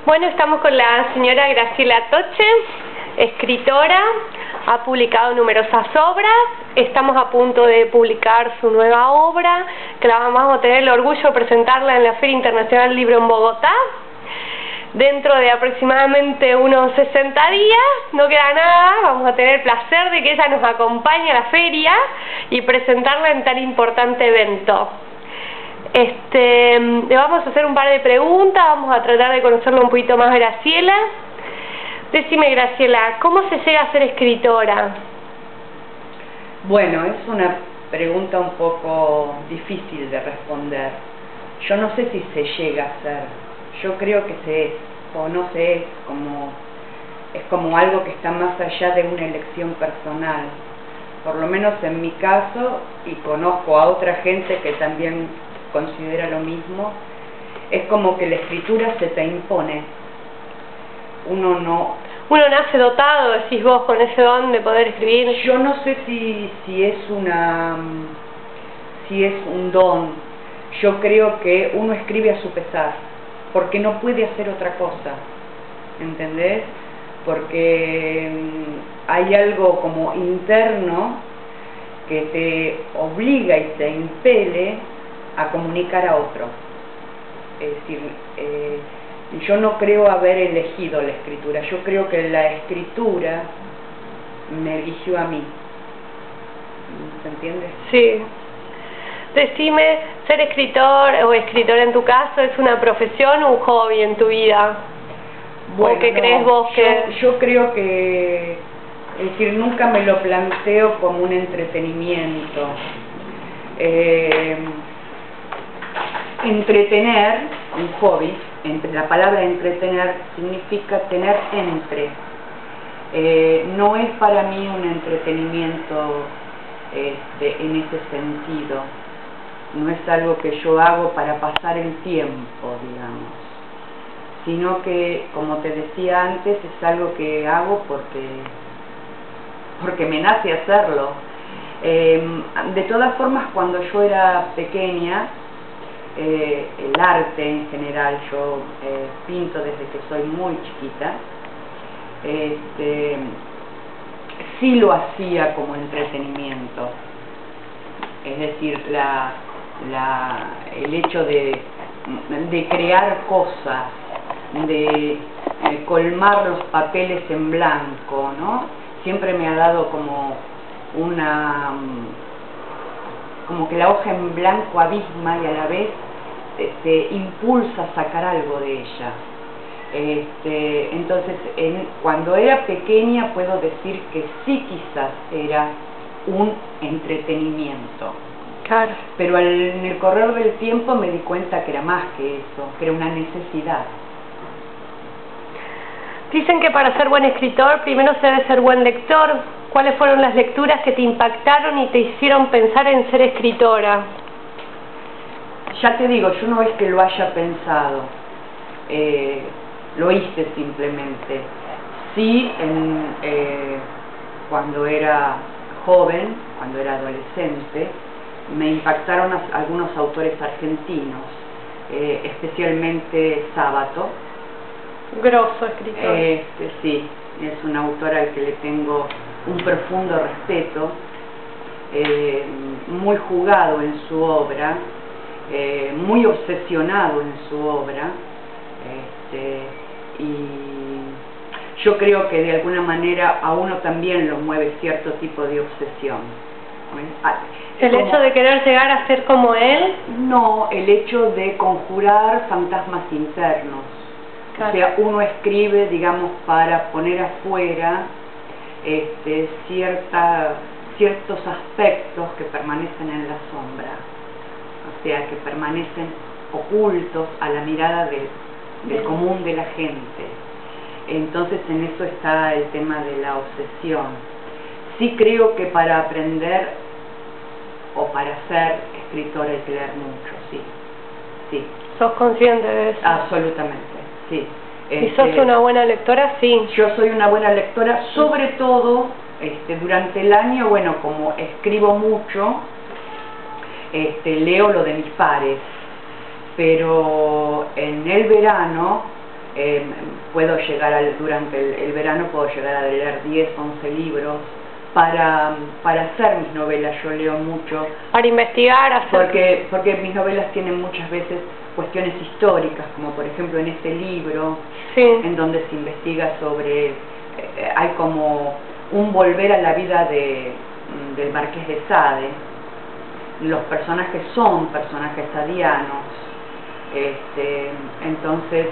Bueno, estamos con la señora Graciela Toche, escritora, ha publicado numerosas obras, estamos a punto de publicar su nueva obra, que la vamos a tener el orgullo de presentarla en la Feria Internacional del Libro en Bogotá. Dentro de aproximadamente unos 60 días, no queda nada, vamos a tener el placer de que ella nos acompañe a la feria y presentarla en tan importante evento. Le vamos a hacer un par de preguntas, vamos a tratar de conocerlo un poquito más a Graciela. Decime, Graciela, ¿cómo se llega a ser escritora? Bueno, es una pregunta un poco difícil de responder. Yo no sé si se llega a ser. Yo creo que se es, o no se es, es como algo que está más allá de una elección personal. Por lo menos en mi caso, y conozco a otra gente que también considera lo mismo, es como que la escritura se te impone. Uno nace dotado, decís vos, con ese don de poder escribir. Yo no sé si es un don. Yo creo que uno escribe a su pesar, porque no puede hacer otra cosa, ¿entendés? Porque hay algo como interno que te obliga y te impele a comunicar a otro. Es decir, yo no creo haber elegido la escritura, yo creo que la escritura me eligió a mí. ¿Se entiende? Sí. Decime, ¿ser escritor o escritora en tu caso es una profesión o un hobby en tu vida? Bueno, ¿O qué crees vos que...? Yo creo que, es decir, nunca me lo planteo como un entretenimiento. Entretener, un hobby, la palabra entretener significa tener entre. No es para mí un entretenimiento en ese sentido. No es algo que yo hago para pasar el tiempo, digamos, sino que, como te decía antes, es algo que hago porque me nace hacerlo. De todas formas, cuando yo era pequeña, el arte en general, yo pinto desde que soy muy chiquita, sí lo hacía como entretenimiento. Es decir, el hecho de crear cosas, de colmar los papeles en blanco, ¿no? Siempre me ha dado como que la hoja en blanco abisma y a la vez te impulsa a sacar algo de ella. Entonces, cuando era pequeña puedo decir que sí, quizás era un entretenimiento. Claro. Pero en el correr del tiempo me di cuenta que era más que eso, que era una necesidad. Dicen que para ser buen escritor primero se debe ser buen lector. ¿Cuáles fueron las lecturas que te impactaron y te hicieron pensar en ser escritora? Ya te digo, yo no es que lo haya pensado, lo hice simplemente. Sí, cuando era joven, cuando era adolescente, me impactaron algunos autores argentinos, especialmente Sábato. Grosso escritor. Sí, es una autora al que le tengo un profundo respeto, muy jugado en su obra, muy obsesionado en su obra, y yo creo que de alguna manera a uno también lo mueve cierto tipo de obsesión. ¿El hecho de querer llegar a ser como él? No, el hecho de conjurar fantasmas internos. Claro. O sea, uno escribe, digamos, para poner afuera ciertos aspectos que permanecen en la sombra, o sea, que permanecen ocultos a la mirada del común de la gente. Entonces en eso está el tema de la obsesión. Sí creo que para aprender o para ser escritor hay que leer mucho, sí. ¿Sos consciente de eso? Absolutamente, sí. ¿Y sos una buena lectora? Sí. Yo soy una buena lectora, sobre todo durante el año, bueno, como escribo mucho, leo lo de mis pares, pero en el verano puedo llegar durante el verano puedo llegar a leer 10, 11 libros para hacer mis novelas. Yo leo mucho para investigar, porque mis novelas tienen muchas veces cuestiones históricas, como por ejemplo en este libro, sí, en donde se investiga sobre hay como un volver a la vida del Marqués de Sade. Los personajes son personajes sadianos, entonces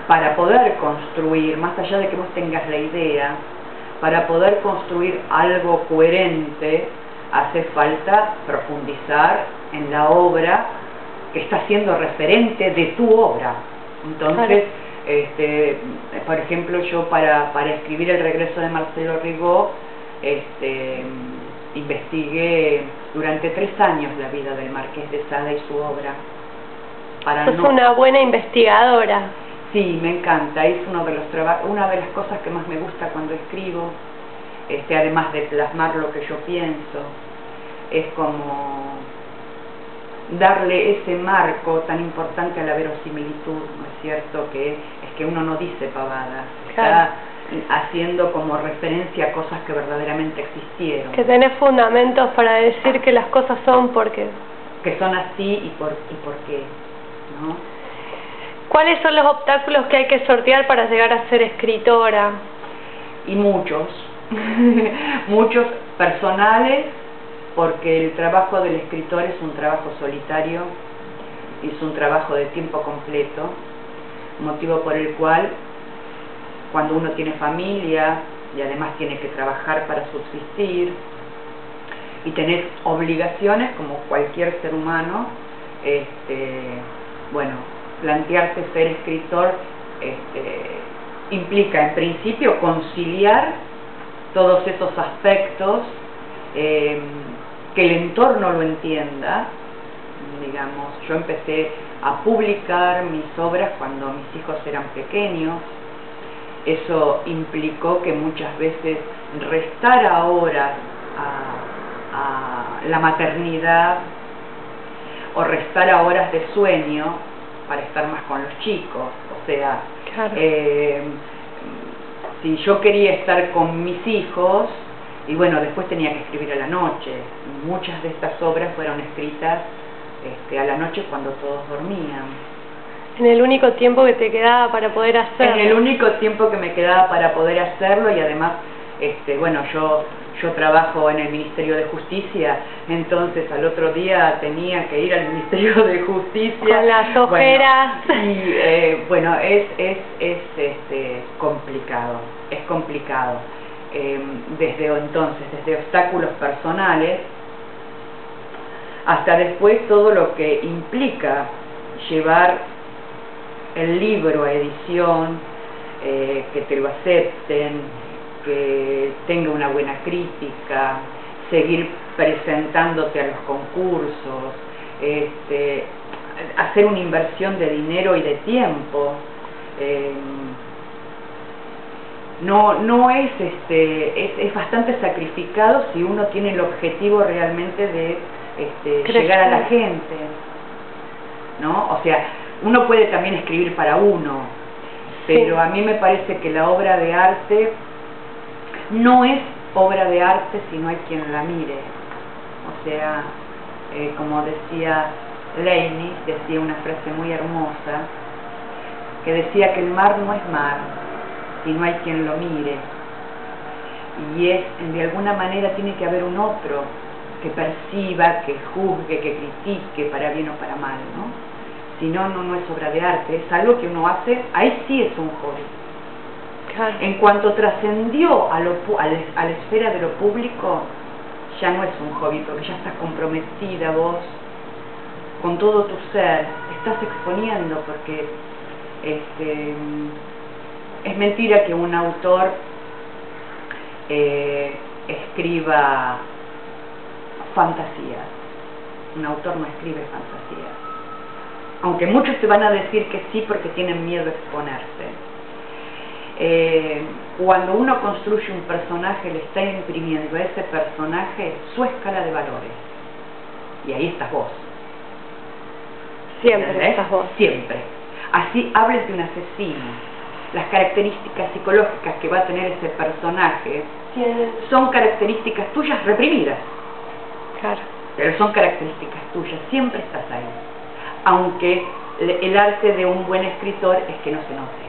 para poder construir, más allá de que vos tengas la idea, para poder construir algo coherente hace falta profundizar en la obra que está siendo referente de tu obra. Entonces, por ejemplo, yo para escribir El regreso de Marcelo Rigó, investigué durante 3 años la vida del Marqués de Sade y su obra. Sos una buena investigadora. Sí, me encanta, es una de las cosas que más me gusta cuando escribo, además de plasmar lo que yo pienso, es como darle ese marco tan importante a la verosimilitud, ¿no es cierto? Que es que uno no dice pavadas, claro, está haciendo como referencia a cosas que verdaderamente existieron. Que tenés fundamentos para decir que las cosas son porque... que son así y por qué, ¿no? ¿Cuáles son los obstáculos que hay que sortear para llegar a ser escritora? Y muchos, muchos personales, porque el trabajo del escritor es un trabajo solitario, es un trabajo de tiempo completo, motivo por el cual cuando uno tiene familia y además tiene que trabajar para subsistir y tener obligaciones como cualquier ser humano, bueno, plantearse ser escritor implica en principio conciliar todos esos aspectos, que el entorno lo entienda. Digamos, yo empecé a publicar mis obras cuando mis hijos eran pequeños. Eso implicó que muchas veces restara horas a la maternidad o restara horas de sueño para estar más con los chicos. O sea, claro, si yo quería estar con mis hijos, y bueno, después tenía que escribir a la noche. Muchas de estas obras fueron escritas a la noche cuando todos dormían. En el único tiempo que te quedaba para poder hacerlo. En el único tiempo que me quedaba para poder hacerlo, y además, bueno, yo trabajo en el Ministerio de Justicia, entonces al otro día tenía que ir al Ministerio de Justicia. Con las ojeras. Bueno, y bueno, es complicado, es complicado. Desde obstáculos personales hasta después todo lo que implica llevar el libro a edición, que te lo acepten, que tenga una buena crítica, seguir presentándote a los concursos, hacer una inversión de dinero y de tiempo. No es es bastante sacrificado si uno tiene el objetivo realmente de llegar a la gente, ¿no? O sea, uno puede también escribir para uno, pero sí, a mí me parece que la obra de arte no es obra de arte si no hay quien la mire. O sea, como decía Leibniz, decía una frase muy hermosa, que decía que el mar no es mar si no hay quien lo mire, y de alguna manera tiene que haber un otro que perciba, que juzgue, que critique para bien o para mal, ¿no? Si no, no es obra de arte, es algo que uno hace, ahí sí es un hobby. claro. En cuanto trascendió a la esfera de lo público, ya no es un hobby, porque ya estás comprometida vos con todo tu ser, te estás exponiendo, porque es mentira que un autor escriba fantasías. Un autor no escribe fantasías, aunque muchos te van a decir que sí porque tienen miedo a exponerse. Cuando uno construye un personaje, le está imprimiendo a ese personaje su escala de valores, y ahí estás vos. Siempre ¿entendés? estás vos. Siempre. Así hables de un asesino, las características psicológicas que va a tener ese personaje son características tuyas reprimidas. Claro. Pero son características tuyas, siempre estás ahí. Aunque el arte de un buen escritor es que no se note.